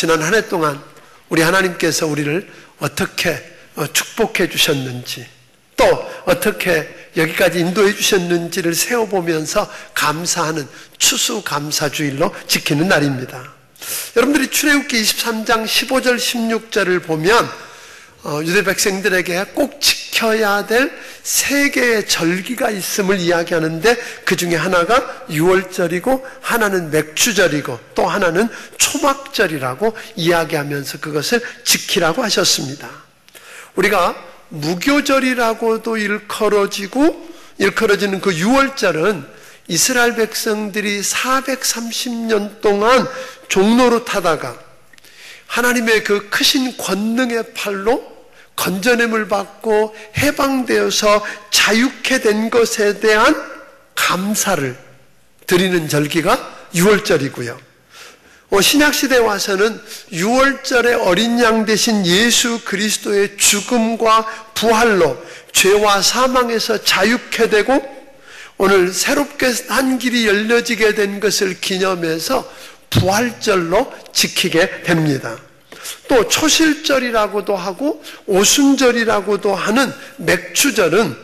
지난 한 해 동안 우리 하나님께서 우리를 어떻게 축복해 주셨는지, 또 어떻게 여기까지 인도해 주셨는지를 세어보면서 감사하는 추수감사주일로 지키는 날입니다. 여러분들이 출애굽기 23장 15절 16절을 보면 유대 백성들에게 꼭 지켜야 될 3개의 절기가 있음을 이야기하는데, 그 중에 하나가 유월절이고 하나는 맥주절이고 또 하나는 초막절이라고 이야기하면서 그것을 지키라고 하셨습니다. 우리가 무교절이라고도 일컬어지는 그 유월절은 이스라엘 백성들이 430년 동안 종로로 타다가 하나님의 그 크신 권능의 팔로 건져냄을 받고 해방되어서 자유케 된 것에 대한 감사를 드리는 절기가 유월절이고요. 신약시대에 와서는 유월절의 어린 양 되신 예수 그리스도의 죽음과 부활로 죄와 사망에서 자유케 되고 오늘 새롭게 한 길이 열려지게 된 것을 기념해서 부활절로 지키게 됩니다. 또 초실절이라고도 하고 오순절이라고도 하는 맥주절은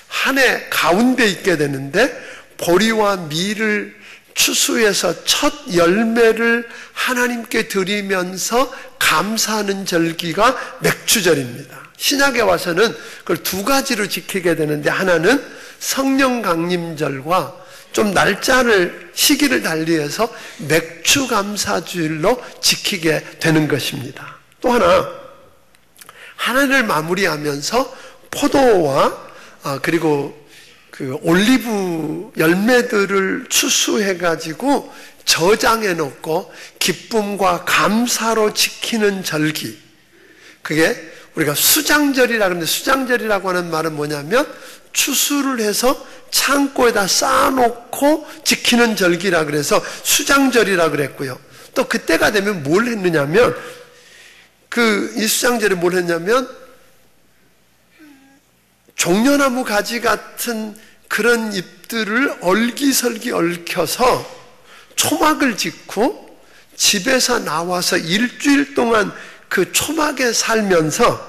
한 해 가운데 있게 되는데, 보리와 밀을 추수해서 첫 열매를 하나님께 드리면서 감사하는 절기가 맥주절입니다. 신약에 와서는 그걸 2가지로 지키게 되는데, 하나는 성령 강림절과 좀 시기를 달리해서 맥주감사주일로 지키게 되는 것입니다. 또 한 해를 마무리하면서 포도와 그리고 그 올리브 열매들을 추수해가지고 저장해 놓고 기쁨과 감사로 지키는 절기, 그게 우리가 수장절이라 그러는데, 수장절이라고 하는 말은 뭐냐면 추수를 해서 창고에다 쌓아놓고 지키는 절기라 그래서 수장절이라 그랬고요. 또 그때가 되면 뭘 했느냐면, 이 수장절에 뭘 했냐면 종려나무 가지 같은 그런 잎들을 얼기설기 얽혀서 초막을 짓고 집에서 나와서 일주일 동안 그 초막에 살면서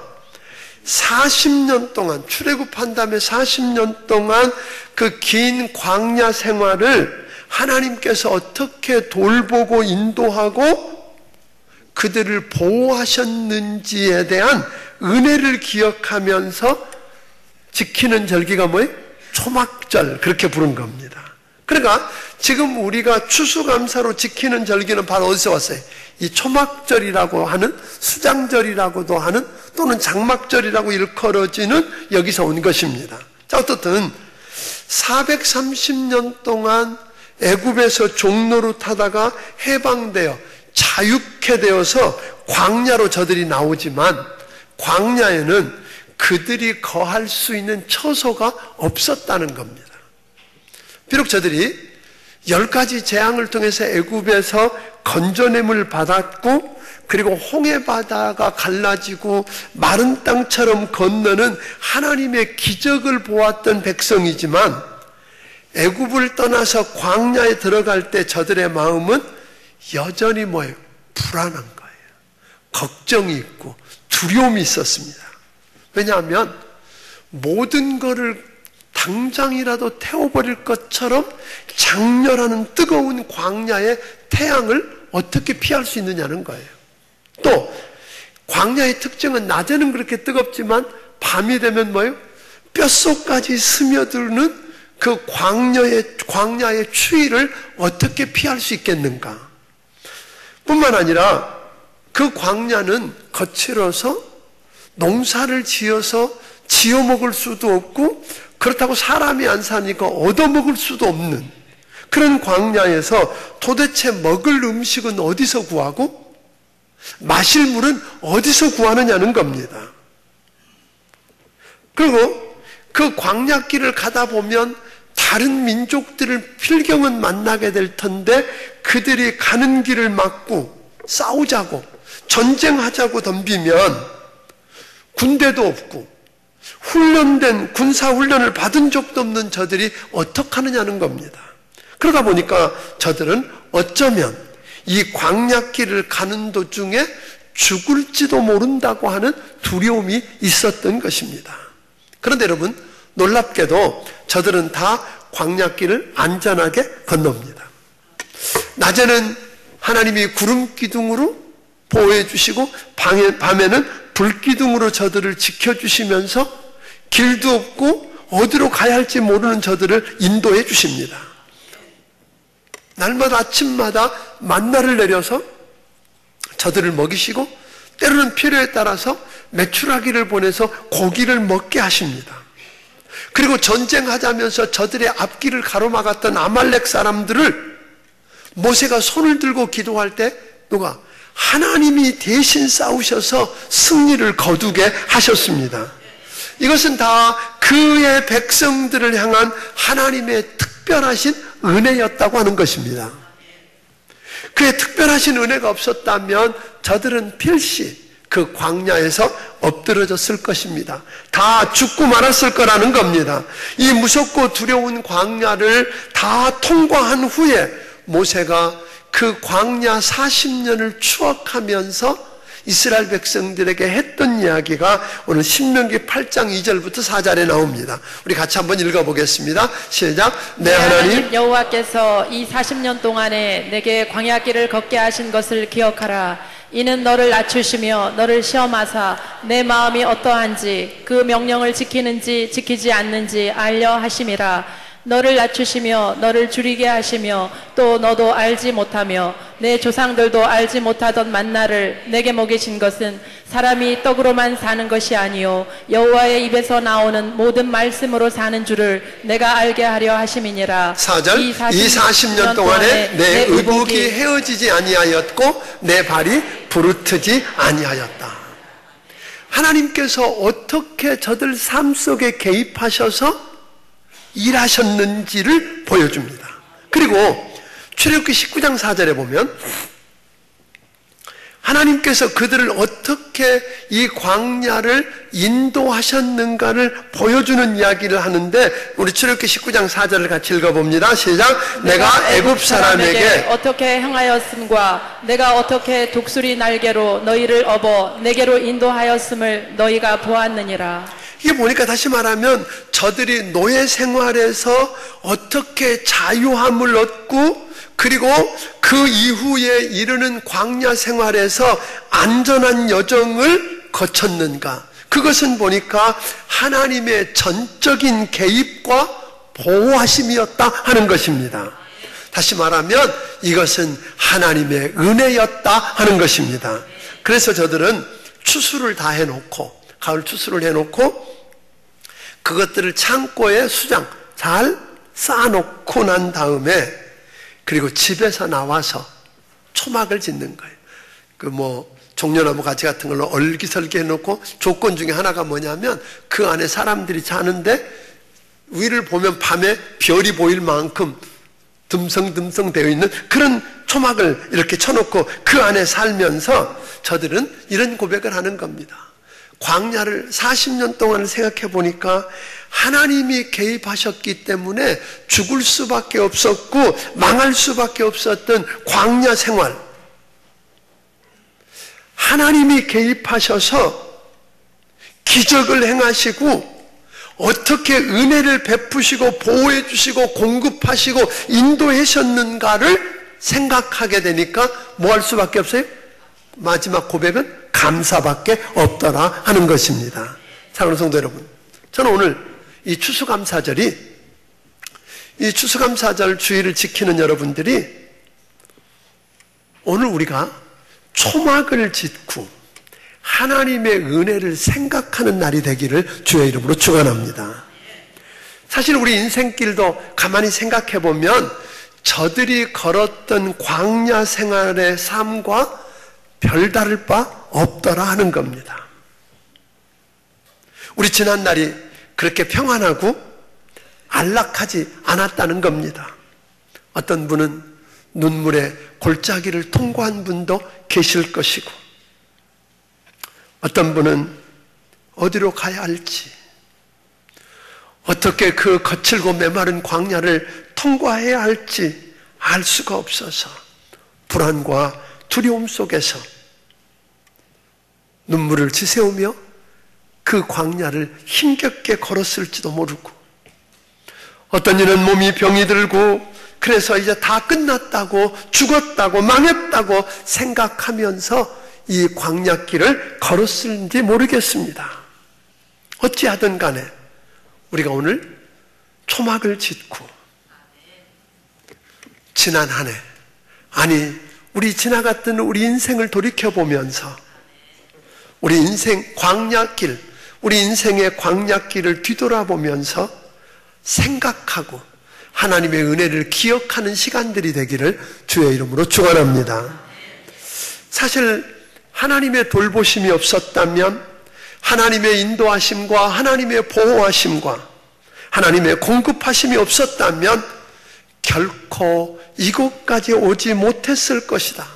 40년 동안, 출애굽한 다음에 40년 동안 그 긴 광야 생활을 하나님께서 어떻게 돌보고 인도하고 그들을 보호하셨는지에 대한 은혜를 기억하면서 지키는 절기가 뭐예요? 초막절, 그렇게 부른 겁니다. 그러니까 지금 우리가 추수감사로 지키는 절기는 바로 어디서 왔어요? 이 초막절이라고 하는, 수장절이라고도 하는, 또는 장막절이라고 일컬어지는 여기서 온 것입니다. 자, 어떻든 430년 동안 애굽에서 종로로 타다가 해방되어 자유케 되어서 광야로 저들이 나오지만, 광야에는 그들이 거할 수 있는 처소가 없었다는 겁니다. 비록 저들이 10가지 재앙을 통해서 애굽에서 건져냄을 받았고, 그리고 홍해바다가 갈라지고 마른 땅처럼 건너는 하나님의 기적을 보았던 백성이지만, 애굽을 떠나서 광야에 들어갈 때 저들의 마음은 여전히 뭐예요? 불안한 거예요. 걱정이 있고 두려움이 있었습니다. 왜냐하면 모든 것을 당장이라도 태워버릴 것처럼 장렬하는 뜨거운 광야의 태양을 어떻게 피할 수 있느냐는 거예요. 또 광야의 특징은 낮에는 그렇게 뜨겁지만 밤이 되면 뭐예요? 뼛속까지 스며드는 그 광야의 추위를 어떻게 피할 수 있겠는가? 뿐만 아니라 그 광야는 거칠어서 농사를 지어서 지어 먹을 수도 없고, 그렇다고 사람이 안 사니까 얻어먹을 수도 없는 그런 광야에서 도대체 먹을 음식은 어디서 구하고 마실 물은 어디서 구하느냐는 겁니다. 그리고 그 광야길을 가다 보면 다른 민족들을 필경은 만나게 될 텐데, 그들이 가는 길을 막고 싸우자고 전쟁하자고 덤비면 군대도 없고 훈련된 군사훈련을 받은 적도 없는 저들이 어떻게 하느냐는 겁니다. 그러다 보니까 저들은 어쩌면 이 광야길을 가는 도중에 죽을지도 모른다고 하는 두려움이 있었던 것입니다. 그런데 여러분, 놀랍게도 저들은 다 광야길을 안전하게 건넙니다. 낮에는 하나님이 구름 기둥으로 보호해 주시고 밤에는 불 기둥으로 저들을 지켜주시면서 길도 없고 어디로 가야 할지 모르는 저들을 인도해 주십니다. 날마다 아침마다 만나를 내려서 저들을 먹이시고 때로는 필요에 따라서 메추라기를 보내서 고기를 먹게 하십니다. 그리고 전쟁하자면서 저들의 앞길을 가로막았던 아말렉 사람들을 모세가 손을 들고 기도할 때 누가? 하나님이 대신 싸우셔서 승리를 거두게 하셨습니다. 이것은 다 그의 백성들을 향한 하나님의 특별하신 은혜였다고 하는 것입니다. 그의 특별하신 은혜가 없었다면 저들은 필시 그 광야에서 엎드러졌을 것입니다. 다 죽고 말았을 거라는 겁니다. 이 무섭고 두려운 광야를 다 통과한 후에 모세가 그 광야 40년을 추억하면서 이스라엘 백성들에게 했던 이야기가 오늘 신명기 8장 2절부터 4절에 나옵니다. 우리 같이 한번 읽어보겠습니다. 시작. 내 하나님 여호와께서 이 40년 동안에 내게 광야길을 걷게 하신 것을 기억하라. 이는 너를 낮추시며 너를 시험하사 내 마음이 어떠한지 그 명령을 지키는지 지키지 않는지 알려 하심이라. 너를 낮추시며 너를 줄이게 하시며 또 너도 알지 못하며 내 조상들도 알지 못하던 만나를 내게 먹이신 것은 사람이 떡으로만 사는 것이 아니요 여호와의 입에서 나오는 모든 말씀으로 사는 줄을 내가 알게 하려 하심이니라. 4절 이 40년 동안에 내 의복이 헤어지지 아니하였고 내 발이 부르트지 아니하였다. 하나님께서 어떻게 저들 삶 속에 개입하셔서 일하셨는지를 보여줍니다. 그리고 출애굽기 19장 4절에 보면 하나님께서 그들을 어떻게 이 광야를 인도하셨는가를 보여주는 이야기를 하는데 우리 출애굽기 19장 4절을 같이 읽어봅니다. 시작. 내가 애굽 사람에게 어떻게 행하였음과 내가 어떻게 독수리 날개로 너희를 업어 내게로 인도하였음을 너희가 보았느니라. 이게 보니까 다시 말하면 저들이 노예 생활에서 어떻게 자유함을 얻고 그리고 그 이후에 이르는 광야 생활에서 안전한 여정을 거쳤는가. 그것은 보니까 하나님의 전적인 개입과 보호하심이었다 하는 것입니다. 다시 말하면 이것은 하나님의 은혜였다 하는 것입니다. 그래서 저들은 추수를 다 해놓고 가을 추수를 해놓고 그것들을 창고에 수장 잘 쌓아놓고 난 다음에 그리고 집에서 나와서 초막을 짓는 거예요. 종려나무 가지 같은 걸로 얼기설기 해놓고 조건 중에 하나가 뭐냐면 그 안에 사람들이 자는데 위를 보면 밤에 별이 보일 만큼 듬성듬성 되어 있는 그런 초막을 이렇게 쳐놓고 그 안에 살면서 저들은 이런 고백을 하는 겁니다. 광야를 40년 동안 생각해 보니까 하나님이 개입하셨기 때문에 죽을 수밖에 없었고 망할 수밖에 없었던 광야 생활, 하나님이 개입하셔서 기적을 행하시고 어떻게 은혜를 베푸시고 보호해 주시고 공급하시고 인도하셨는가를 생각하게 되니까 뭐 할 수밖에 없어요? 마지막 고백은 감사밖에 없더라 하는 것입니다. 사랑하는 성도 여러분, 저는 오늘 이 추수감사절이 이 추수감사절 주의를 지키는 여러분들이 오늘 우리가 초막을 짓고 하나님의 은혜를 생각하는 날이 되기를 주의 이름으로 축원합니다. 사실 우리 인생길도 가만히 생각해 보면 저들이 걸었던 광야 생활의 삶과 별다를 바 없더라 하는 겁니다. 우리 지난날이 그렇게 평안하고 안락하지 않았다는 겁니다. 어떤 분은 눈물의 골짜기를 통과한 분도 계실 것이고 어떤 분은 어디로 가야 할지 어떻게 그 거칠고 메마른 광야를 통과해야 할지 알 수가 없어서 불안과 두려움 속에서 눈물을 지새우며 그 광야를 힘겹게 걸었을지도 모르고, 어떤 이는 몸이 병이 들고 그래서 이제 다 끝났다고, 죽었다고, 망했다고 생각하면서 이 광야길을 걸었을지 모르겠습니다. 어찌하든 간에 우리가 오늘 초막을 짓고 지난 한 해, 아니 우리 지나갔던 우리 인생을 돌이켜보면서 우리 인생 광야길, 우리 인생의 광야길을 뒤돌아보면서 생각하고 하나님의 은혜를 기억하는 시간들이 되기를 주의 이름으로 축원합니다. 사실 하나님의 돌보심이 없었다면, 하나님의 인도하심과 하나님의 보호하심과 하나님의 공급하심이 없었다면 결코 이곳까지 오지 못했을 것이다.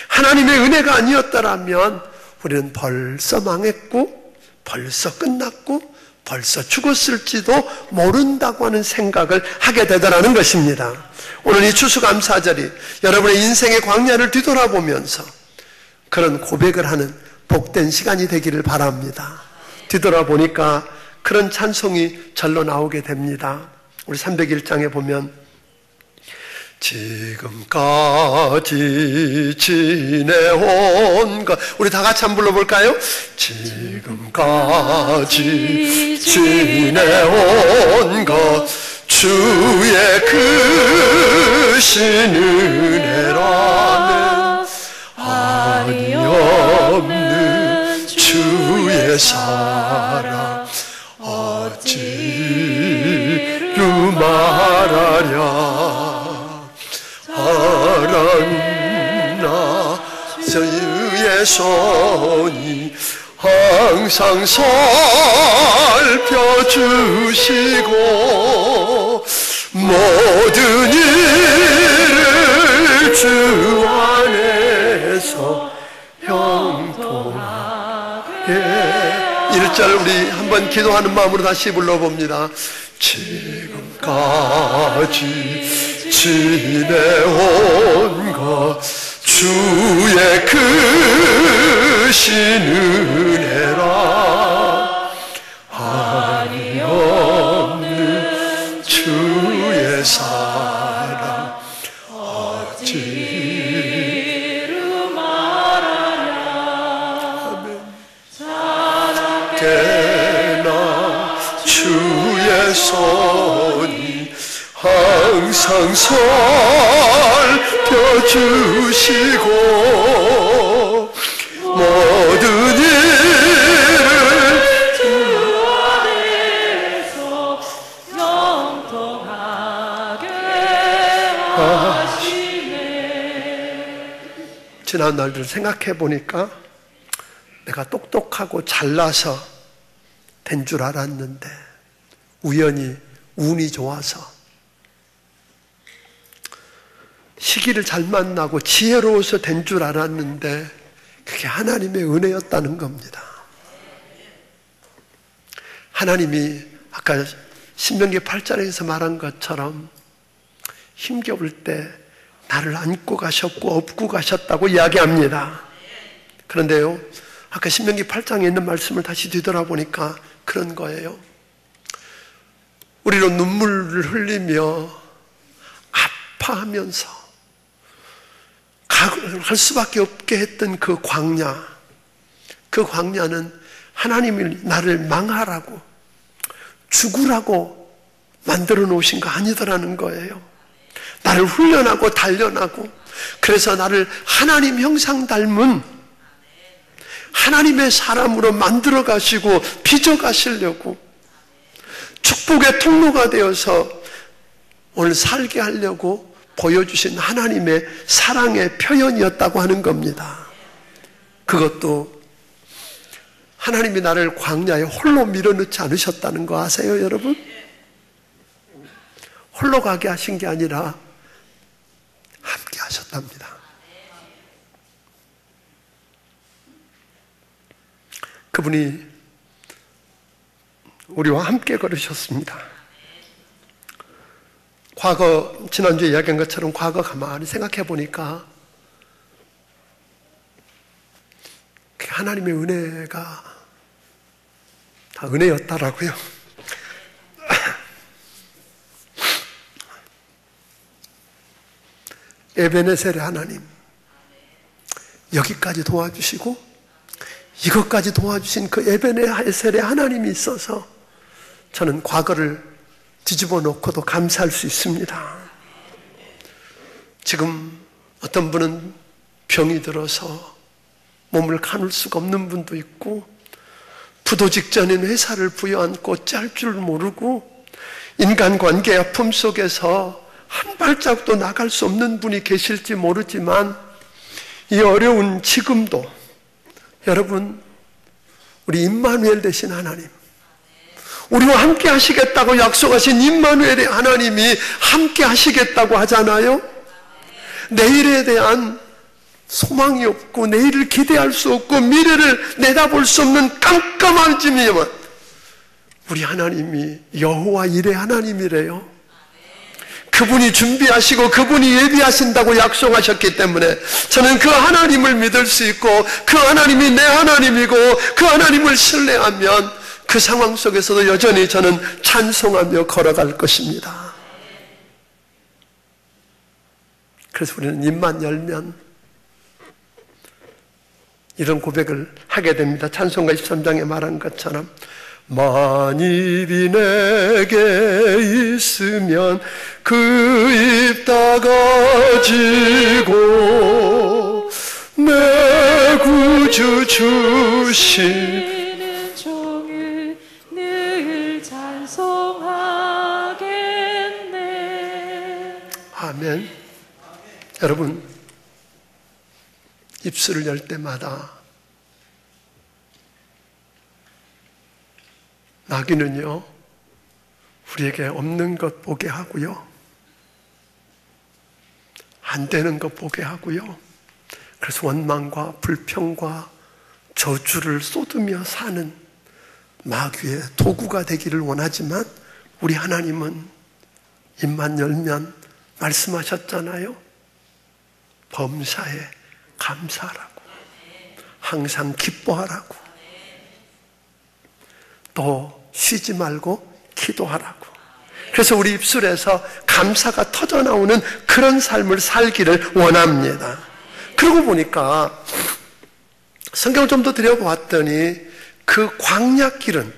하나님의 은혜가 아니었다면 우리는 벌써 망했고 벌써 끝났고 벌써 죽었을지도 모른다고 하는 생각을 하게 되더라는 것입니다. 오늘 이 추수감사절이 여러분의 인생의 광야를 뒤돌아보면서 그런 고백을 하는 복된 시간이 되기를 바랍니다. 뒤돌아보니까 그런 찬송이 절로 나오게 됩니다. 우리 301장에 보면 지금까지 지내온 것, 우리 다 같이 한번 불러볼까요? 지금까지 지내온 것 주의 크신 은혜라는 한이 없는 주의 사랑 어찌로 말하랴. 사랑나 주의 손이 항상 살펴주시고 모든 일을 주 안에서 형통하게. 1절 우리 한번 기도하는 마음으로 다시 불러봅니다. 지금까지 지내온 것 주의 크신 은혜라 한이 없는 주의 사랑 어찌로 말하랴. 깨나 주의 손이 항상 살펴주시고 모든 일을 주 안에서 영통하게 하시네. 지난 날들 생각해 보니까 내가 똑똑하고 잘나서 된 줄 알았는데 우연히 운이 좋아서 시기를 잘 만나고 지혜로워서 된 줄 알았는데 그게 하나님의 은혜였다는 겁니다. 하나님이 아까 신명기 8장에서 말한 것처럼 힘겨울 때 나를 안고 가셨고 업고 가셨다고 이야기합니다. 그런데요, 아까 신명기 8장에 있는 말씀을 다시 뒤돌아보니까 그런 거예요. 우리로 눈물을 흘리며 아파하면서 할 수밖에 없게 했던 그 광야, 그 광야는 하나님이 나를 망하라고 죽으라고 만들어 놓으신 거 아니더라는 거예요. 나를 훈련하고 단련하고 그래서 나를 하나님 형상 닮은 하나님의 사람으로 만들어 가시고 빚어 가시려고 축복의 통로가 되어서 오늘 살게 하려고 보여주신 하나님의 사랑의 표현이었다고 하는 겁니다. 그것도 하나님이 나를 광야에 홀로 밀어넣지 않으셨다는 거 아세요, 여러분? 홀로 가게 하신 게 아니라 함께 하셨답니다. 그분이 우리와 함께 걸으셨습니다. 과거, 지난주에 이야기한 것처럼 과거 가만히 생각해 보니까 하나님의 은혜가 다 은혜였다라고요. 에베네셀의 하나님, 여기까지 도와주시고 이것까지 도와주신 그 에베네셀의 하나님이 있어서 저는 과거를 뒤집어 놓고도 감사할 수 있습니다. 지금 어떤 분은 병이 들어서 몸을 가눌 수가 없는 분도 있고, 부도 직전인 회사를 부여안고 짤 줄 모르고 인간관계의 아픔 속에서 한 발짝도 나갈 수 없는 분이 계실지 모르지만, 이 어려운 지금도 여러분, 우리 임마누엘 되신 하나님, 우리와 함께 하시겠다고 약속하신 임마누엘의 하나님이 함께 하시겠다고 하잖아요. 내일에 대한 소망이 없고 내일을 기대할 수 없고 미래를 내다볼 수 없는 깜깜한 짐이지만 우리 하나님이 여호와 일의 하나님이래요. 그분이 준비하시고 그분이 예비하신다고 약속하셨기 때문에 저는 그 하나님을 믿을 수 있고, 그 하나님이 내 하나님이고 그 하나님을 신뢰하면 그 상황 속에서도 여전히 저는 찬송하며 걸어갈 것입니다. 그래서 우리는 입만 열면 이런 고백을 하게 됩니다. 찬송가 23장에 말한 것처럼, 만입이 내게 있으면 그 입 다가지고 내 구주 주신 종을 늘 찬송하겠네. 아멘. 여러분, 입술을 열 때마다 마귀는요, 우리에게 없는 것 보게 하고요, 안 되는 것 보게 하고요, 그래서 원망과 불평과 저주를 쏟으며 사는 마귀의 도구가 되기를 원하지만, 우리 하나님은 입만 열면 말씀하셨잖아요. 범사에 감사하라고, 항상 기뻐하라고, 또 쉬지 말고 기도하라고. 그래서 우리 입술에서 감사가 터져나오는 그런 삶을 살기를 원합니다. 그러고 보니까 성경을 좀 더 들여보았더니 그 광야길은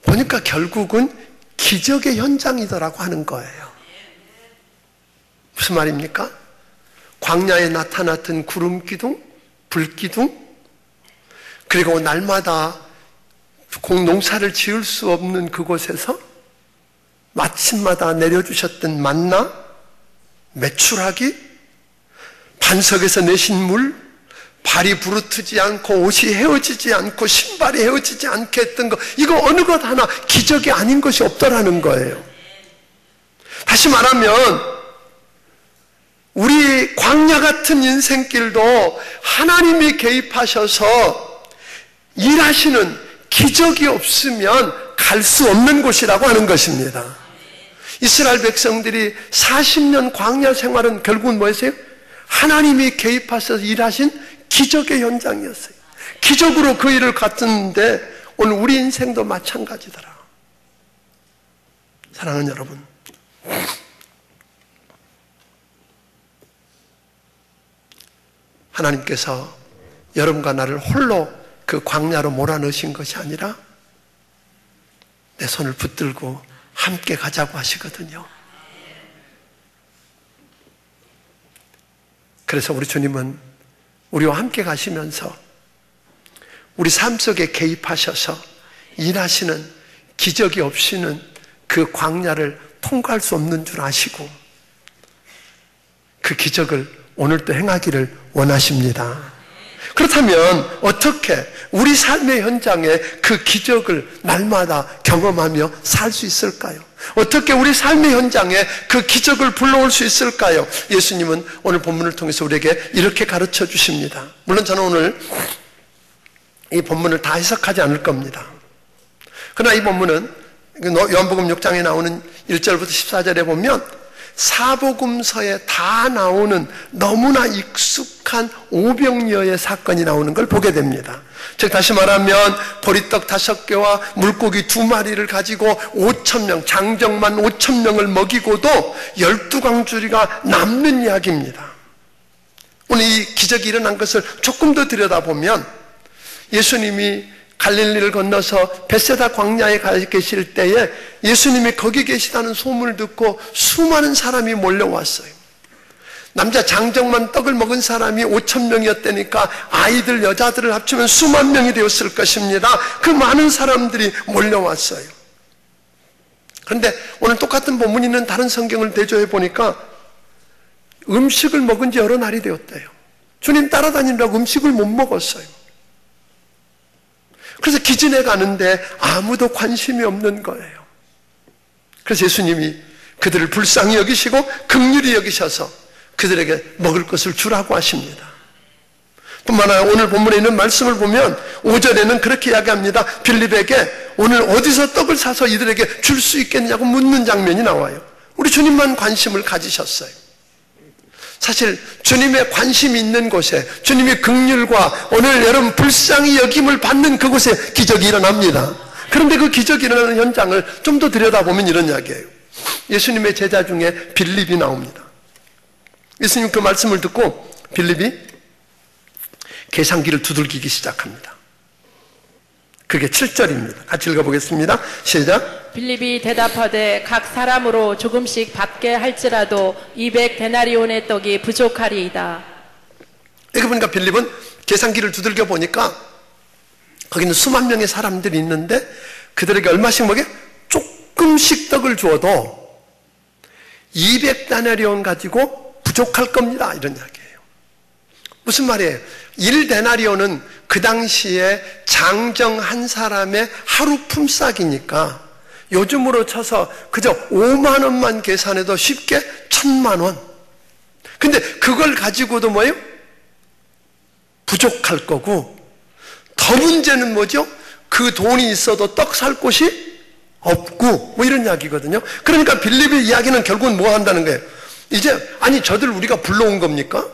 보니까 결국은 기적의 현장이더라고 하는 거예요. 무슨 말입니까? 광야에 나타났던 구름 기둥, 불 기둥, 그리고 날마다 농사를 지을 수 없는 그곳에서 마침마다 내려주셨던 만나, 메추라기, 반석에서 내신 물, 발이 부르트지 않고 옷이 헤어지지 않고 신발이 헤어지지 않게 했던 거, 이거 어느 것 하나 기적이 아닌 것이 없더라는 거예요. 다시 말하면 우리 광야 같은 인생길도 하나님이 개입하셔서 일하시는 기적이 없으면 갈 수 없는 곳이라고 하는 것입니다. 이스라엘 백성들이 40년 광야 생활은 결국은 뭐였어요? 하나님이 개입하셔서 일하신 기적의 현장이었어요. 기적으로 그 일을 갔는데 오늘 우리 인생도 마찬가지더라. 사랑하는 여러분, 하나님께서 여러분과 나를 홀로 그 광야로 몰아넣으신 것이 아니라 내 손을 붙들고 함께 가자고 하시거든요. 그래서 우리 주님은 우리와 함께 가시면서 우리 삶 속에 개입하셔서 일하시는, 기적이 없이는 그 광야를 통과할 수 없는 줄 아시고 그 기적을 오늘도 행하기를 원하십니다. 그렇다면 어떻게 우리 삶의 현장에 그 기적을 날마다 경험하며 살 수 있을까요? 어떻게 우리 삶의 현장에 그 기적을 불러올 수 있을까요? 예수님은 오늘 본문을 통해서 우리에게 이렇게 가르쳐 주십니다. 물론 저는 오늘 이 본문을 다 해석하지 않을 겁니다. 그러나 이 본문은 요한복음 6장에 나오는 1절부터 14절에 보면 사복음서에 다 나오는 너무나 익숙한 오병이어의 사건이 나오는 걸 보게 됩니다. 즉 다시 말하면 보리떡 5개와 물고기 2마리를 가지고 5,000명, 장정만 5,000명을 먹이고도 12광주리가 남는 이야기입니다. 오늘 이 기적이 일어난 것을 조금 더 들여다보면 예수님이 갈릴리를 건너서 벳세다 광야에 가 계실 때에 예수님이 거기 계시다는 소문을 듣고 수많은 사람이 몰려왔어요. 남자 장정만 떡을 먹은 사람이 5,000명이었다니까 아이들, 여자들을 합치면 수만 명이 되었을 것입니다. 그 많은 사람들이 몰려왔어요. 그런데 오늘 똑같은 본문이 있는 다른 성경을 대조해 보니까 음식을 먹은 지 여러 날이 되었대요. 주님 따라다니느라고 음식을 못 먹었어요. 그래서 기진해 가는데 아무도 관심이 없는 거예요. 그래서 예수님이 그들을 불쌍히 여기시고 긍휼히 여기셔서 그들에게 먹을 것을 주라고 하십니다. 뿐만 아니라 오늘 본문에 있는 말씀을 보면 5절에는 그렇게 이야기합니다. 빌립에게 오늘 어디서 떡을 사서 이들에게 줄 수 있겠냐고 묻는 장면이 나와요. 우리 주님만 관심을 가지셨어요. 사실 주님의 관심이 있는 곳에, 주님의 긍휼과 오늘 여러분 불쌍히 여김을 받는 그곳에 기적이 일어납니다. 그런데 그 기적이 일어나는 현장을 좀 더 들여다보면 이런 이야기예요. 예수님의 제자 중에 빌립이 나옵니다. 예수님 그 말씀을 듣고 빌립이 계산기를 두들기기 시작합니다. 그게 7절입니다. 같이 읽어보겠습니다. 시작. 빌립이 대답하되 각 사람으로 조금씩 받게 할지라도 200데나리온의 떡이 부족하리이다. 여기 보니까 빌립은 계산기를 두들겨 보니까 거기는 수만 명의 사람들이 있는데 그들에게 얼마씩 먹여? 조금씩 떡을 주어도 200데나리온 가지고 부족할 겁니다. 이런 이야기예요. 무슨 말이에요? 1데나리온은 그 당시에 장정 한 사람의 하루 품삯이니까 요즘으로 쳐서 그저 5만 원만 계산해도 쉽게 1,000만 원. 근데 그걸 가지고도 뭐예요? 부족할 거고, 더 문제는 뭐죠? 그 돈이 있어도 떡 살 곳이 없고 뭐 이런 이야기거든요. 그러니까 빌립의 이야기는 결국은 뭐 한다는 거예요? 이제 아니 저들 우리가 불러온 겁니까?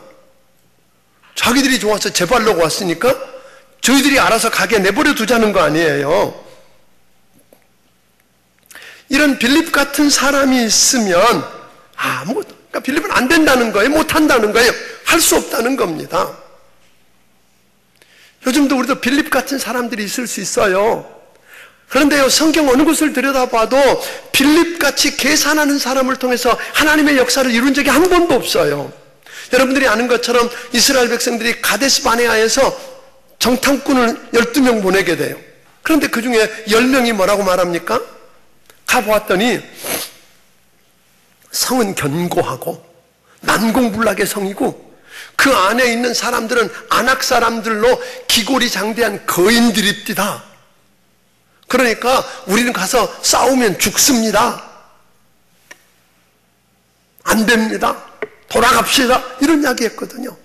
자기들이 좋아서 재발로고 왔으니까 저희들이 알아서 가게 내버려 두자는 거 아니에요. 이런 빌립 같은 사람이 있으면 그러니까 빌립은 안 된다는 거예요. 못 한다는 거예요. 할 수 없다는 겁니다. 요즘도 우리도 빌립 같은 사람들이 있을 수 있어요. 그런데요, 성경 어느 곳을 들여다봐도 빌립같이 계산하는 사람을 통해서 하나님의 역사를 이룬 적이 한 번도 없어요. 여러분들이 아는 것처럼 이스라엘 백성들이 가데스 바네아에서 정탐꾼을 12명 보내게 돼요. 그런데 그 중에 10명이 뭐라고 말합니까? 가보았더니 성은 견고하고 난공불락의 성이고 그 안에 있는 사람들은 안악 사람들로 기골이 장대한 거인들입디다. 그러니까 우리는 가서 싸우면 죽습니다. 안 됩니다. 돌아갑시다. 이런 이야기 했거든요.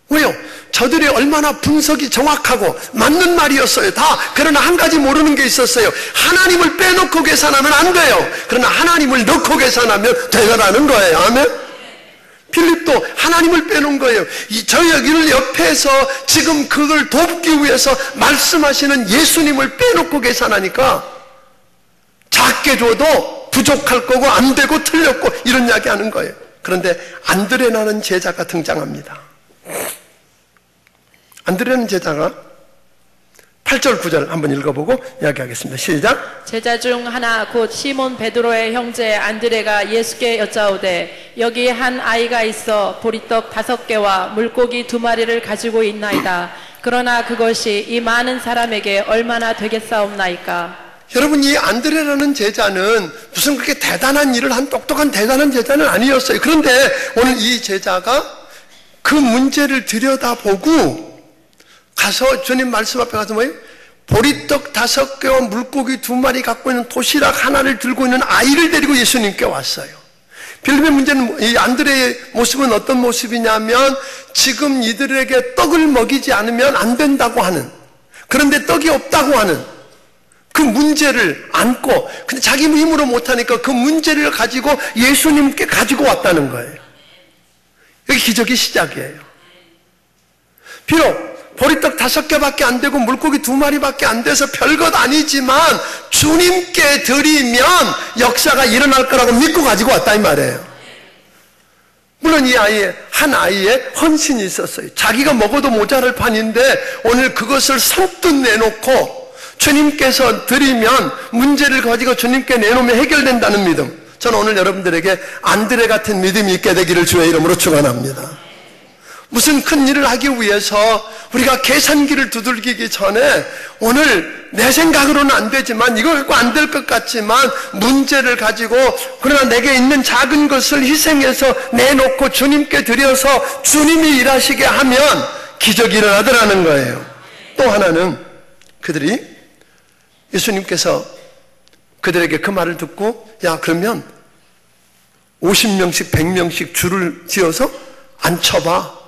왜요? 저들이 얼마나 분석이 정확하고 맞는 말이었어요. 다. 그러나 한 가지 모르는 게 있었어요. 하나님을 빼놓고 계산하면 안 돼요. 그러나 하나님을 넣고 계산하면 되더라는 거예요. 아멘? 빌립도 하나님을 빼놓은 거예요. 저 여기를 옆에서 지금 그걸 돕기 위해서 말씀하시는 예수님을 빼놓고 계산하니까 작게 줘도 부족할 거고 안 되고 틀렸고 이런 이야기 하는 거예요. 그런데 안드레라는 제자가 등장합니다. 안드레라는 제자가 8절 9절 한번 읽어보고 이야기하겠습니다. 시작. 제자 중 하나 곧 시몬 베드로의 형제 안드레가 예수께 여짜오되 여기 한 아이가 있어 보리떡 5개와 물고기 2마리를 가지고 있나이다. 그러나 그것이 이 많은 사람에게 얼마나 되겠사옵나이까. 여러분, 이 안드레라는 제자는 무슨 그렇게 대단한 일을 한 똑똑한 대단한 제자는 아니었어요. 그런데 오늘 이 제자가 그 문제를 들여다보고 가서 주님 말씀 앞에 가서 뭐예요? 보리떡 5개와 물고기 2마리 갖고 있는 도시락 하나를 들고 있는 아이를 데리고 예수님께 왔어요. 빌립의 문제는, 이 안드레의 모습은 어떤 모습이냐면 지금 이들에게 떡을 먹이지 않으면 안 된다고 하는, 그런데 떡이 없다고 하는, 그 문제를 안고, 근데 자기 힘으로 못하니까 그 문제를 가지고 예수님께 가지고 왔다는 거예요. 여기 기적의 시작이에요. 비록 보리떡 5개밖에 안 되고 물고기 2마리밖에 안 돼서 별것 아니지만 주님께 드리면 역사가 일어날 거라고 믿고 가지고 왔다 이 말이에요. 물론 이 한 아이의 헌신이 있었어요. 자기가 먹어도 모자랄 판인데 오늘 그것을 선뜻 내놓고 주님께서 드리면 문제를 가지고 주님께 내놓으면 해결된다는 믿음. 저는 오늘 여러분들에게 안드레 같은 믿음이 있게 되기를 주의 이름으로 축원합니다. 무슨 큰 일을 하기 위해서 우리가 계산기를 두들기기 전에 오늘 내 생각으로는 안 되지만 이거 갖고 안 될 것 같지만 문제를 가지고 그러나 내게 있는 작은 것을 희생해서 내놓고 주님께 드려서 주님이 일하시게 하면 기적이 일어나더라는 거예요. 또 하나는 그들이 예수님께서 그들에게 그 말을 듣고 야 그러면 50명씩 100명씩 줄을 지어서 앉혀봐.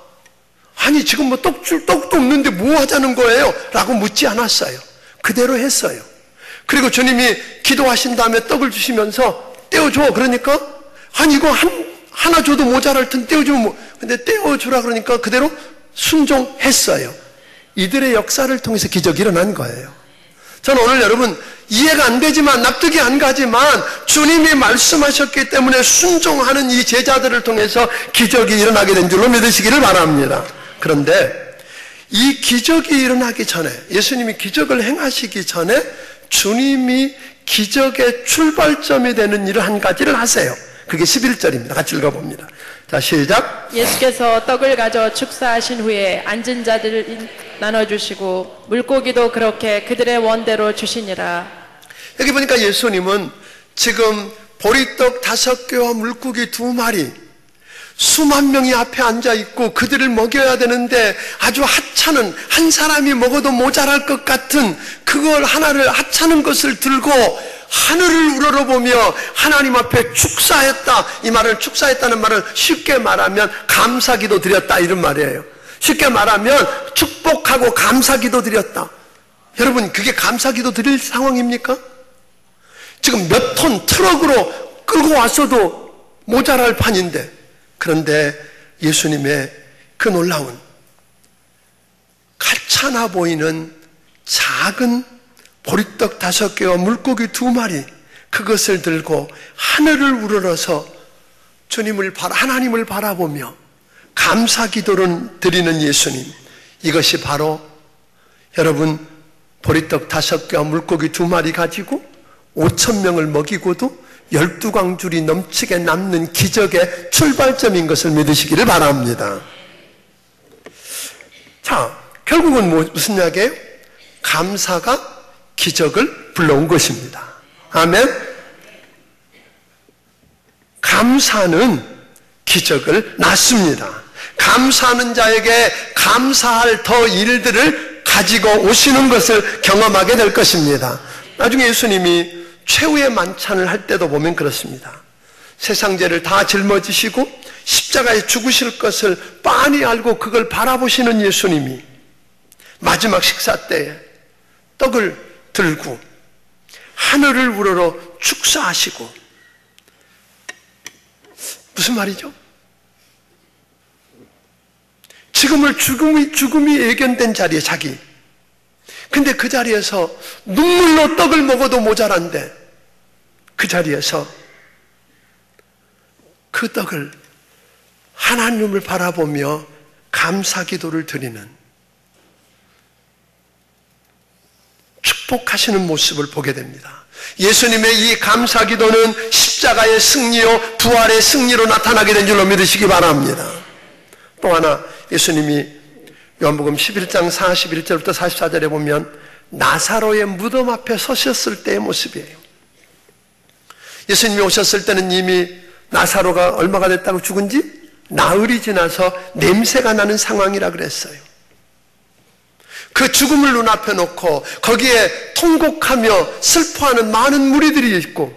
아니 지금 뭐 떡도 없는데 뭐 하자는 거예요? 라고 묻지 않았어요. 그대로 했어요. 그리고 주님이 기도하신 다음에 떡을 주시면서 떼어줘. 그러니까 아니 이거 하나 줘도 모자랄 텐데 떼어주면 뭐. 근데 떼어주라 그러니까 그대로 순종했어요. 이들의 역사를 통해서 기적이 일어난 거예요. 저는 오늘 여러분 이해가 안 되지만 납득이 안 가지만 주님이 말씀하셨기 때문에 순종하는 이 제자들을 통해서 기적이 일어나게 된 줄로 믿으시기를 바랍니다. 그런데 이 기적이 일어나기 전에 예수님이 기적을 행하시기 전에 주님이 기적의 출발점이 되는 일을 한 가지를 하세요. 그게 11절입니다. 같이 읽어봅니다. 자, 시작. 예수께서 떡을 가져 축사하신 후에 앉은 자들을 나눠주시고 물고기도 그렇게 그들의 원대로 주시니라. 여기 보니까 예수님은 지금 보리떡 5개와 물고기 2마리 수만 명이 앞에 앉아있고 그들을 먹여야 되는데 아주 하찮은 한 사람이 먹어도 모자랄 것 같은 그걸 하나를 하찮은 것을 들고 하늘을 우러러보며 하나님 앞에 축사했다. 이 말을 축사했다는 말은 쉽게 말하면 감사기도 드렸다 이런 말이에요. 쉽게 말하면 축복하고 감사기도 드렸다. 여러분 그게 감사기도 드릴 상황입니까? 지금 몇 톤 트럭으로 끌고 왔어도 모자랄 판인데 그런데 예수님의 그 놀라운 가찮아 보이는 작은 보리떡 5개와 물고기 2마리 그것을 들고 하늘을 우러러서 하나님을 바라보며 감사기도를 드리는 예수님, 이것이 바로 여러분 보리떡 5개와 물고기 2마리 가지고 5,000명을 먹이고도 12광줄이 넘치게 남는 기적의 출발점인 것을 믿으시기를 바랍니다. 자, 결국은 무슨 이야기예요? 감사가 기적을 불러온 것입니다. 아멘. 감사는 기적을 낳습니다. 감사하는 자에게 감사할 더 일들을 가지고 오시는 것을 경험하게 될 것입니다. 나중에 예수님이 최후의 만찬을 할 때도 보면 그렇습니다. 세상 죄를 다 짊어지시고 십자가에 죽으실 것을 빤히 알고 그걸 바라보시는 예수님이 마지막 식사 때에 떡을 들고 하늘을 우러러 축사하시고 무슨 말이죠? 지금을 죽음이 예견된 자리에 자기 근데 그 자리에서 눈물로 떡을 먹어도 모자란데 그 자리에서 그 떡을 하나님을 바라보며 감사기도를 드리는 축복하시는 모습을 보게 됩니다. 예수님의 이 감사기도는 십자가의 승리요 부활의 승리로 나타나게 된 줄로 믿으시기 바랍니다. 또 하나 예수님이 요한복음 11장 41절부터 44절에 보면 나사로의 무덤 앞에 서셨을 때의 모습이에요. 예수님이 오셨을 때는 이미 나사로가 얼마가 됐다고 죽은 지 나흘이 지나서 냄새가 나는 상황이라 그랬어요. 그 죽음을 눈앞에 놓고 거기에 통곡하며 슬퍼하는 많은 무리들이 있고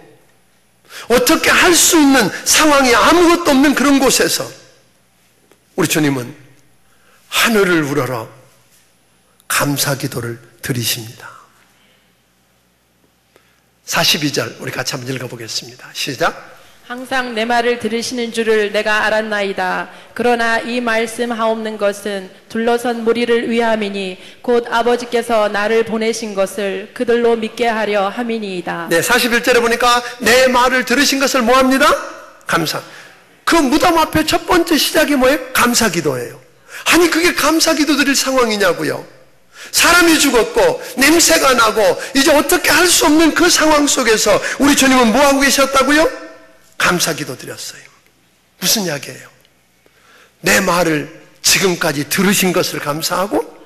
어떻게 할 수 있는 상황이 아무것도 없는 그런 곳에서 우리 주님은 하늘을 우러러 감사기도를 드리십니다. 42절 우리 같이 한번 읽어보겠습니다. 시작. 항상 내 말을 들으시는 줄을 내가 알았나이다. 그러나 이 말씀 하옵는 것은 둘러선 무리를 위함이니 곧 아버지께서 나를 보내신 것을 그들로 믿게 하려 함이니이다. 네, 41절에 보니까 내 말을 들으신 것을 뭐합니다? 감사. 그 무덤 앞에 첫 번째 시작이 뭐예요? 감사기도예요. 아니 그게 감사기도 드릴 상황이냐고요. 사람이 죽었고 냄새가 나고 이제 어떻게 할 수 없는 그 상황 속에서 우리 주님은 뭐하고 계셨다고요? 감사기도 드렸어요. 무슨 이야기예요? 내 말을 지금까지 들으신 것을 감사하고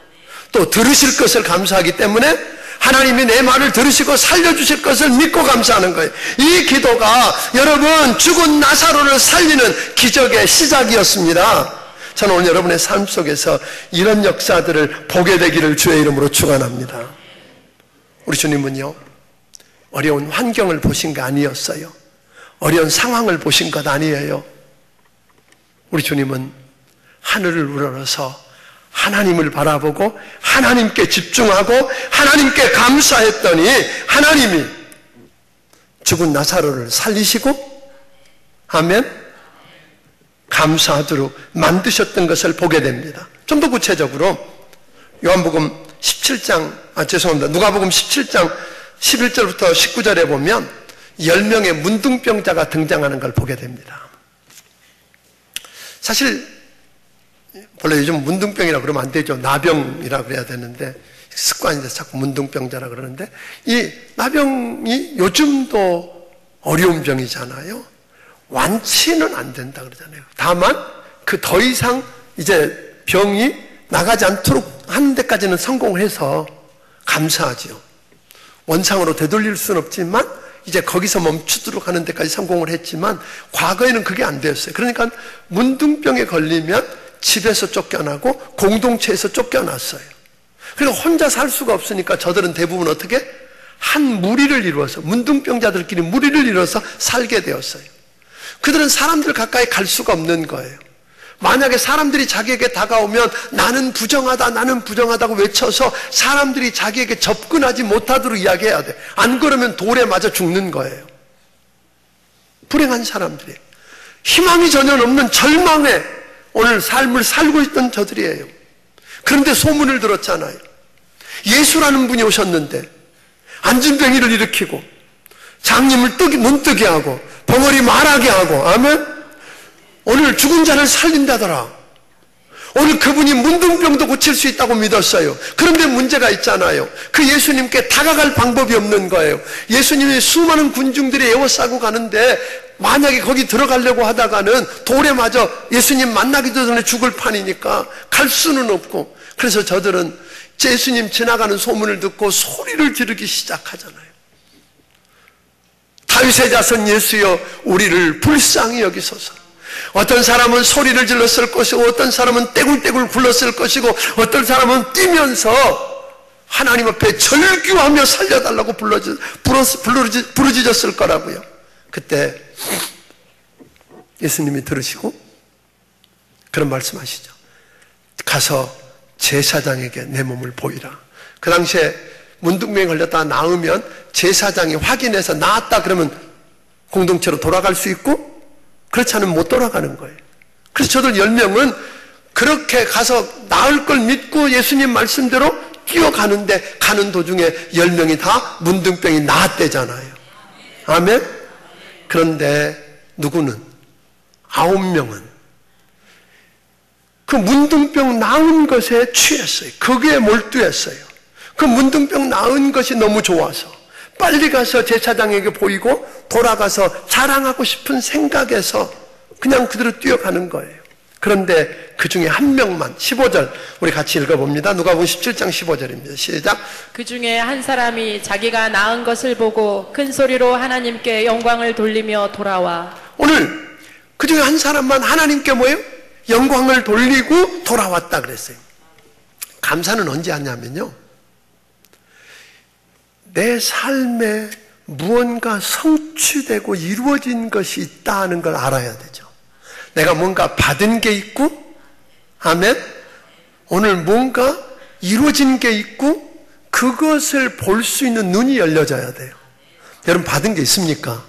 또 들으실 것을 감사하기 때문에 하나님이 내 말을 들으시고 살려주실 것을 믿고 감사하는 거예요. 이 기도가 여러분 죽은 나사로를 살리는 기적의 시작이었습니다. 저는 오늘 여러분의 삶 속에서 이런 역사들을 보게 되기를 주의 이름으로 축원합니다. 우리 주님은요, 어려운 환경을 보신 게 아니었어요. 어려운 상황을 보신 것 아니에요. 우리 주님은 하늘을 우러러서 하나님을 바라보고 하나님께 집중하고 하나님께 감사했더니 하나님이 죽은 나사로를 살리시고 아멘 감사하도록 만드셨던 것을 보게 됩니다. 좀 더 구체적으로 요한복음 17장 누가복음 17장 11절부터 19절에 보면 10명의 문둥병자가 등장하는 걸 보게 됩니다. 사실 원래 요즘 문둥병이라고 그러면 안 되죠. 나병이라고 그래야 되는데 습관이 돼서 자꾸 문둥병자라 그러는데 이 나병이 요즘도 어려운 병이잖아요. 완치는 안 된다 그러잖아요. 다만 그 더 이상 이제 병이 나가지 않도록 하는 데까지는 성공을 해서 감사하죠. 원상으로 되돌릴 수는 없지만 이제 거기서 멈추도록 하는 데까지 성공을 했지만 과거에는 그게 안 되었어요. 그러니까 문둥병에 걸리면 집에서 쫓겨나고 공동체에서 쫓겨났어요. 그러니까 혼자 살 수가 없으니까 저들은 대부분 어떻게? 한 무리를 이루어서 문둥병자들끼리 무리를 이루어서 살게 되었어요. 그들은 사람들 가까이 갈 수가 없는 거예요. 만약에 사람들이 자기에게 다가오면 나는 부정하다고 외쳐서 사람들이 자기에게 접근하지 못하도록 이야기해야 돼. 안 그러면 돌에 맞아 죽는 거예요. 불행한 사람들이 희망이 전혀 없는 절망에 오늘 삶을 살고 있던 저들이에요. 그런데 소문을 들었잖아요. 예수라는 분이 오셨는데 안진뱅이를 일으키고 장님을 눈뜨게 하고 벙어리 말하게 하고 아멘. 오늘 죽은 자를 살린다더라. 오늘 그분이 문둥병도 고칠 수 있다고 믿었어요. 그런데 문제가 있잖아요. 그 예수님께 다가갈 방법이 없는 거예요. 예수님이 수많은 군중들이 에워싸고 가는데 만약에 거기 들어가려고 하다가는 돌에 맞아 예수님 만나기도 전에 죽을 판이니까 갈 수는 없고, 그래서 저들은 예수님 지나가는 소문을 듣고 소리를 지르기 시작하잖아요. 다윗의 자손 예수여 우리를 불쌍히 여기소서. 어떤 사람은 소리를 질렀을 것이고 어떤 사람은 떼굴떼굴 굴렀을 것이고 어떤 사람은 뛰면서 하나님 앞에 절규하며 살려달라고 부르짖었을 거라고요. 그때 예수님이 들으시고 그런 말씀하시죠. 가서 제사장에게 내 몸을 보이라. 그 당시에 문둥병에 걸렸다가 나으면 제사장이 확인해서 나았다 그러면 공동체로 돌아갈 수 있고, 그렇지 않으면 못 돌아가는 거예요. 그래서 저들 10명은 그렇게 가서 나을 걸 믿고 예수님 말씀대로 뛰어가는데 가는 도중에 10명이 다 문둥병이 나았대잖아요. 아멘? 그런데 누구는? 9명은 그 문둥병 나은 것에 취했어요. 거기에 몰두했어요. 그 문둥병 나은 것이 너무 좋아서 빨리 가서 제사장에게 보이고 돌아가서 자랑하고 싶은 생각에서 그냥 그대로 뛰어가는 거예요. 그런데 그 중에 한 명만, 15절 우리 같이 읽어봅니다. 누가복음 17장 15절입니다. 시작. 그 중에 한 사람이 자기가 나은 것을 보고 큰 소리로 하나님께 영광을 돌리며 돌아와. 오늘 그 중에 한 사람만 하나님께 뭐예요? 영광을 돌리고 돌아왔다 그랬어요. 감사는 언제 하냐면요, 내 삶에 무언가 성취되고 이루어진 것이 있다 하는 걸 알아야 되죠. 내가 뭔가 받은 게 있고, 아멘? 오늘 뭔가 이루어진 게 있고 그것을 볼 수 있는 눈이 열려져야 돼요. 여러분 받은 게 있습니까?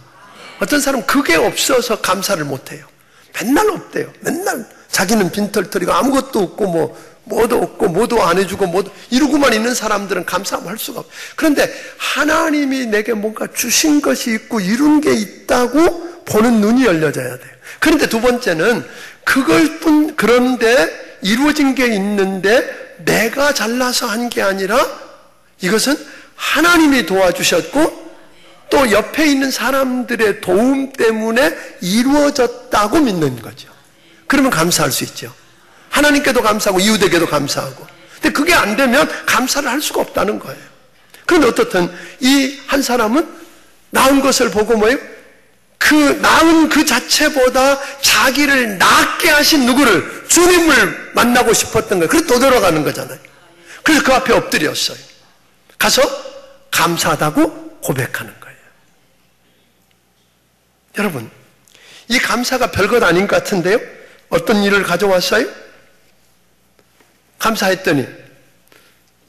어떤 사람은 그게 없어서 감사를 못해요. 맨날 없대요. 맨날 자기는 빈털터리고 아무것도 없고 뭐도 없고 뭐도 안 해주고 뭐도 이러고만 있는 사람들은 감사할 수가 없어요. 그런데 하나님이 내게 뭔가 주신 것이 있고 이룬 게 있다고 보는 눈이 열려져야 돼요. 그런데 두 번째는 그런데 이루어진 게 있는데 내가 잘나서 한 게 아니라 이것은 하나님이 도와주셨고 또 옆에 있는 사람들의 도움 때문에 이루어졌다고 믿는 거죠. 그러면 감사할 수 있죠. 하나님께도 감사하고 이웃에게도 감사하고. 근데 그게 안 되면 감사를 할 수가 없다는 거예요. 그런데 어떻든 이 한 사람은 낳은 것을 보고 뭐예요? 그 낳은 그 자체보다 자기를 낫게 하신 누구를, 주님을 만나고 싶었던 거예요. 그래서 되돌아가는 거잖아요. 그래서 그 앞에 엎드렸어요. 가서 감사하다고 고백하는 거예요. 여러분, 이 감사가 별것 아닌 것 같은데요? 어떤 일을 가져왔어요? 감사했더니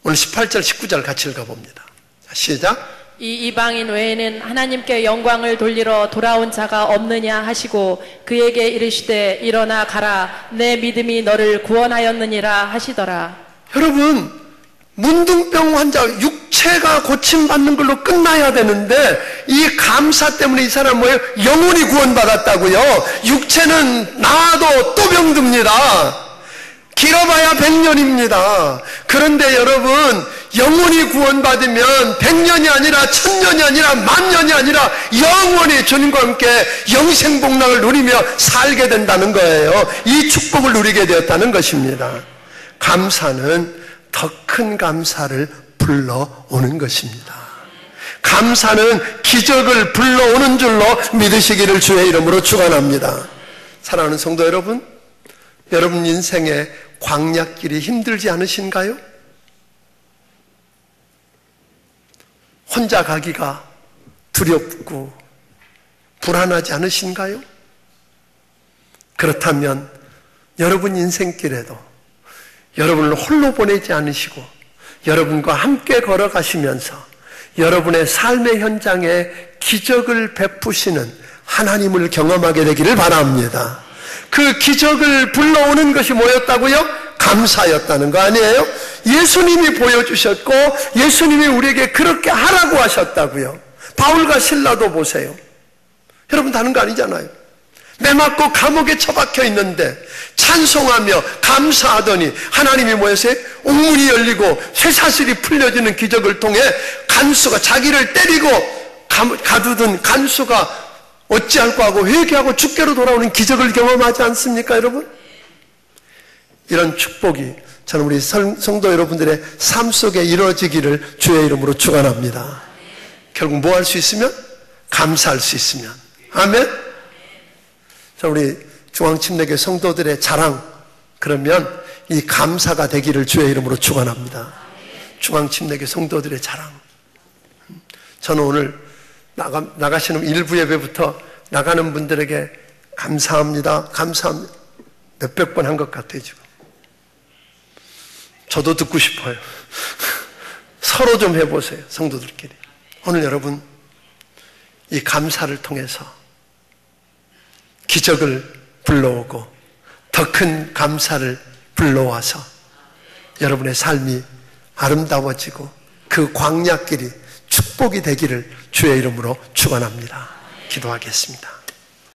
오늘 18절 19절 같이 읽어봅니다. 자, 시작. 이 이방인 외에는 하나님께 영광을 돌리러 돌아온 자가 없느냐 하시고 그에게 이르시되 일어나 가라 내 믿음이 너를 구원하였느니라 하시더라. 여러분, 문둥병 환자 육체가 고침받는 걸로 끝나야 되는데 이 감사 때문에 이 사람 뭐예요? 영혼이 구원받았다고요. 육체는 나아도 또 병듭니다. 길어봐야 100년입니다. 그런데 여러분, 영혼이 구원받으면 100년이 아니라 1000년이 아니라 10,000년이 아니라 영원히 주님과 함께 영생복락을 누리며 살게 된다는 거예요. 이 축복을 누리게 되었다는 것입니다. 감사는 더 큰 감사를 불러오는 것입니다. 감사는 기적을 불러오는 줄로 믿으시기를 주의 이름으로 축원합니다. 사랑하는 성도 여러분, 여러분 인생의 광야길이 힘들지 않으신가요? 혼자 가기가 두렵고 불안하지 않으신가요? 그렇다면 여러분 인생길에도 여러분을 홀로 보내지 않으시고 여러분과 함께 걸어가시면서 여러분의 삶의 현장에 기적을 베푸시는 하나님을 경험하게 되기를 바랍니다. 그 기적을 불러오는 것이 뭐였다고요? 감사였다는 거 아니에요? 예수님이 보여주셨고 예수님이 우리에게 그렇게 하라고 하셨다고요. 바울과 실라도 보세요. 여러분 다른 거 아니잖아요. 매 맞고 감옥에 처박혀 있는데 찬송하며 감사하더니 하나님이 뭐였어요? 옥문이 열리고 쇠사슬이 풀려지는 기적을 통해 간수가 자기를 때리고 가두던 간수가 어찌할까 하고 회개하고 주께로 돌아오는 기적을 경험하지 않습니까, 여러분? 이런 축복이 저는 우리 성도 여러분들의 삶 속에 이루어지기를 주의 이름으로 축원합니다. 결국 뭐 할 수 있으면? 감사할 수 있으면. 아멘? 자, 우리 중앙침례교 성도들의 자랑, 그러면 이 감사가 되기를 주의 이름으로 축원합니다. 중앙침례교 성도들의 자랑. 저는 오늘 나가시는 일부 예배부터 나가는 분들에게 감사합니다. 감사합니다. 몇백 번 한 것 같아요, 지금. 저도 듣고 싶어요. 서로 좀 해보세요, 성도들끼리. 오늘 여러분, 이 감사를 통해서 기적을 불러오고 더 큰 감사를 불러와서 여러분의 삶이 아름다워지고 그 광야길이 축복이 되기를 주의 이름으로 축원합니다. 기도하겠습니다.